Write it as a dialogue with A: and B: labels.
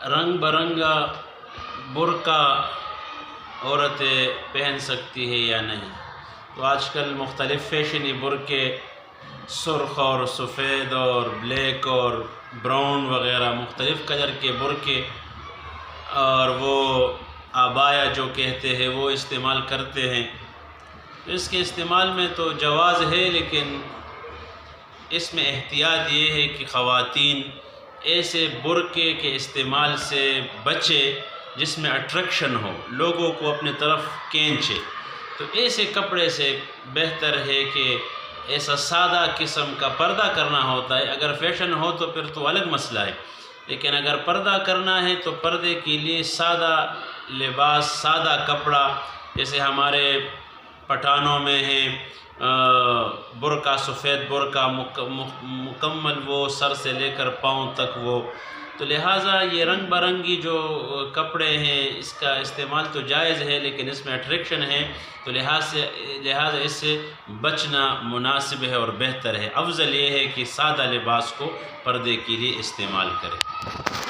A: رنگ برنگا برقع عورتیں پہن سکتی ہے یا نہیں؟ تو آج کل مختلف فیشنی برقعے سرخ اور سفید اور بلیک اور براؤن وغیرہ مختلف کلر کے برقعے اور وہ عبایا جو کہتے ہیں وہ استعمال کرتے ہیں۔ اس کے استعمال میں تو جواز ہے، لیکن اس میں احتیاط یہ ہے کہ خواتین ایسے برقعے کے استعمال سے بچے جس میں اٹریکشن ہو، لوگوں کو اپنے طرف کھینچے۔ تو ایسے کپڑے سے بہتر ہے کہ ایسا سادہ قسم کا پردہ کرنا ہوتا ہے۔ اگر فیشن ہو تو پھر تو الگ مسئلہ ہے، لیکن اگر پردہ کرنا ہے تو پردے کے لیے سادہ لباس، سادہ کپڑا، جیسے ہمارے پٹھانوں میں ہیں برقع، سفید برقع مکمل وہ سر سے لے کر پاؤں تک وہ، تو لہٰذا یہ رنگ برنگی جو کپڑے ہیں اس کا استعمال تو جائز ہے، لیکن اس میں اٹریکشن ہے، تو لہٰذا اس سے بچنا مناسب ہے اور بہتر ہے۔ افضل یہ ہے کہ سادہ لباس کو پردے کے لیے استعمال کریں۔